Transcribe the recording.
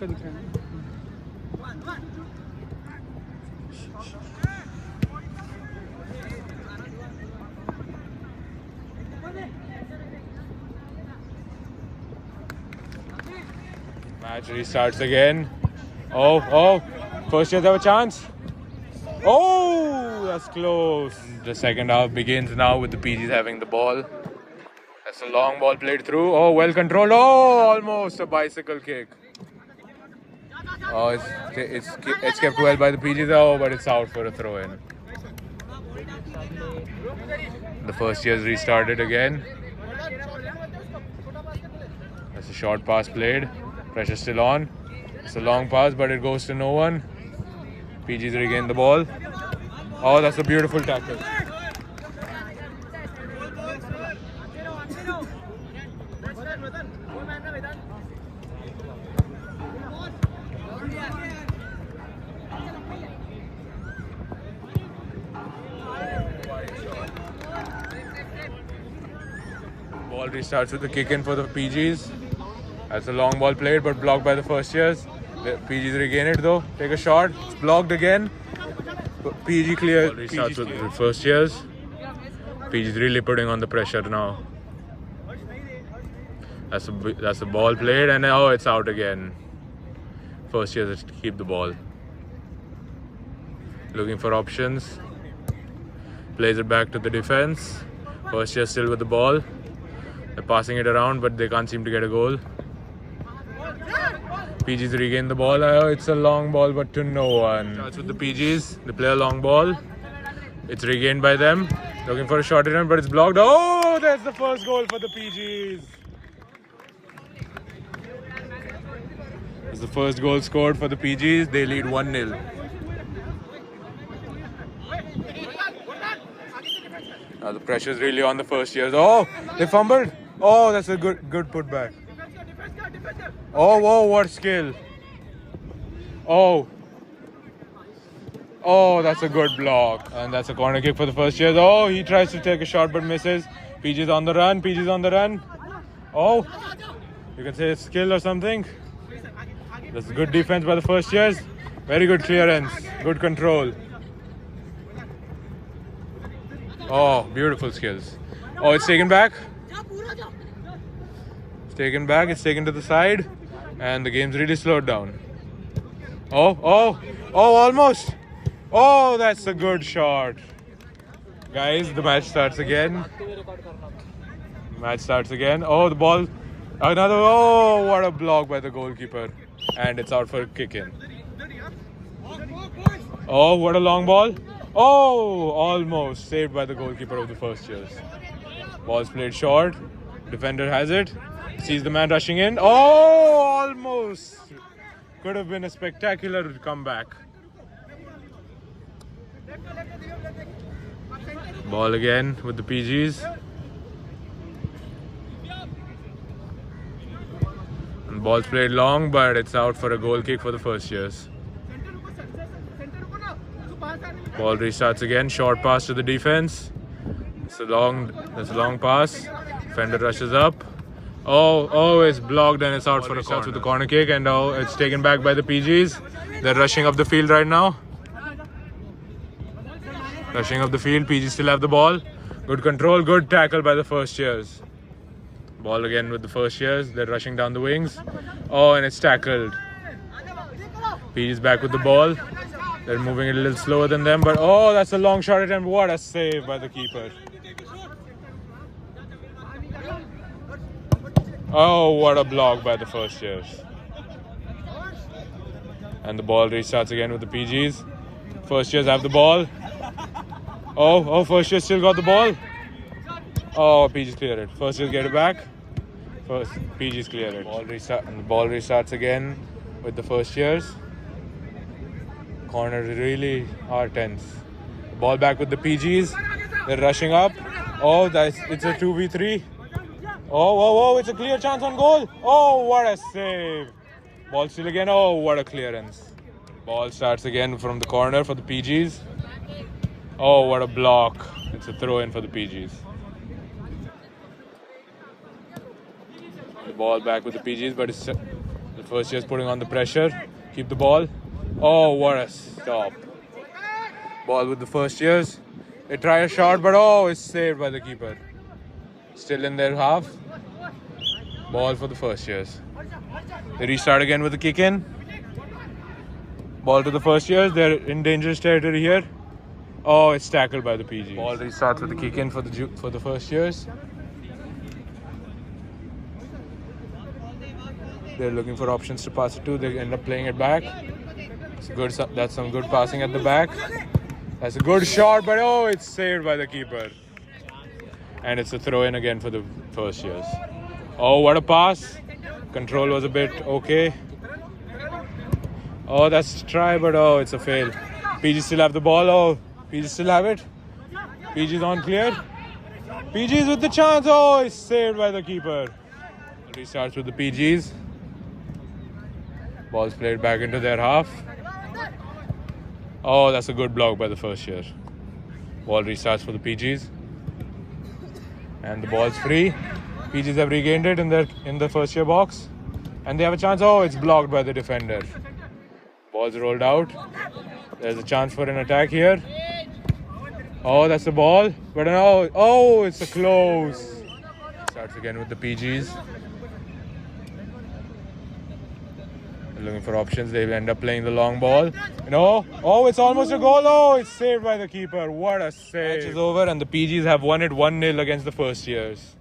का दिख रहा है ना. Match restarts again. Oh, first years have a chance. Oh, that's close. The second half begins now with the PGs having the ball. That's a long ball played through. Oh, well controlled. Oh, almost a bicycle kick. Oh, it's kept well by the PGs. Oh, but it's out for a throw in. The first years restarted again. That's a short pass played. Pressure still on. It's a long pass, but it goes to no one. PGs regain the ball. Oh, that's a beautiful tackle. Ball restarts with the kick in for the PGs. That's a long ball played, but blocked by the first years. The PGs regain it though. Take a shot. It's blocked again. PG clear. Ball restarts with the first years. PGs really putting on the pressure now. That's a ball played, and oh, it's out again. First years keep the ball. Looking for options. Plays it back to the defense. First year still with the ball. They're passing it around, but they can't seem to get a goal. PGs regain the ball. Oh, it's a long ball, but to no one. Starts with the PGs. They play a long ball. It's regained by them. Looking for a shot run, but it's blocked. Oh, that's the first goal for the PGs. It's the first goal scored for the PGs. They lead 1-0. Now the pressure is really on the first years. Oh, they fumbled. Oh, that's a good putback. Oh, what skill. Oh, that's a good block. And that's a corner kick for the first years. Oh, he tries to take a shot but misses. PG's on the run. Oh, you can say it's skill or something. That's a good defense by the first years. Very good clearance. Good control. Oh, beautiful skills. Oh, it's taken back. It's taken to the side. And the game's really slowed down. Oh, almost. Oh, that's a good shot. Guys, the match starts again. Oh, the ball. Another. Oh, what a block by the goalkeeper. And it's out for a kick in. Oh, what a long ball. Oh, almost saved by the goalkeeper of the first years. Ball's played short. Defender has it. Sees the man rushing in. Oh, almost. Could have been a spectacular comeback. Ball again with the PGs. And ball's played long, but it's out for a goal kick for the first years. Ball restarts again. Short pass to the defense. That's a long pass. Defender rushes up. Oh, it's blocked and it's out for a corner. With the corner kick, and it's taken back by the PGs. They're rushing up the field right now. PGs still have the ball. Good control, good tackle by the first years. Ball again with the first years. They're rushing down the wings. Oh, and it's tackled. PGs back with the ball. They're moving it a little slower than them, but oh, that's a long shot attempt. What a save by the keeper. Oh, what a block by the first years. And the ball restarts again with the PGs. First years have the ball. Oh, first years still got the ball. Oh, PGs clear it. First years get it back. PGs clear it. And the ball restarts again with the first years. Corners really are tense. Ball back with the PGs. They're rushing up. Oh, it's a 2v3. Oh, it's a clear chance on goal. Oh, what a save. Ball still again. Oh, what a clearance. Ball starts again from the corner for the PGs. Oh, what a block. It's a throw in for the PGs. The ball back with the PGs, but it's The first year's putting on the pressure. Keep the ball. Oh, what a stop. Ball with the first years. They try a shot, but oh, it's saved by the keeper. Still in their half. Ball for the first years. They restart again with the kick in. Ball to the first years. They're in dangerous territory here. Oh, it's tackled by the PG. Ball restarts with the kick in for the first years. They're looking for options to pass it to. They end up playing it back. That's some good passing at the back. That's a good shot, but oh, it's saved by the keeper. And it's a throw in again for the first years. Oh, what a pass. Control was a bit okay. Oh, that's a try, but oh, it's a fail. PG still have the ball. Oh, PG still have it. PG's on clear. PG's with the chance. Oh, it's saved by the keeper. Restarts with the PGs. Ball's played back into their half. Oh, that's a good block by the first year. Ball restarts for the PGs. And the ball's free. PGs have regained it in the first year box. And they have a chance. Oh, it's blocked by the defender. Ball's rolled out. There's a chance for an attack here. Oh, that's the ball. But no. Oh, it's a close. Starts again with the PGs. They're looking for options. They end up playing the long ball. No. Oh, it's almost a goal. Oh, it's saved by the keeper. What a save. Match is over and the PGs have won it 1-0 against the first years.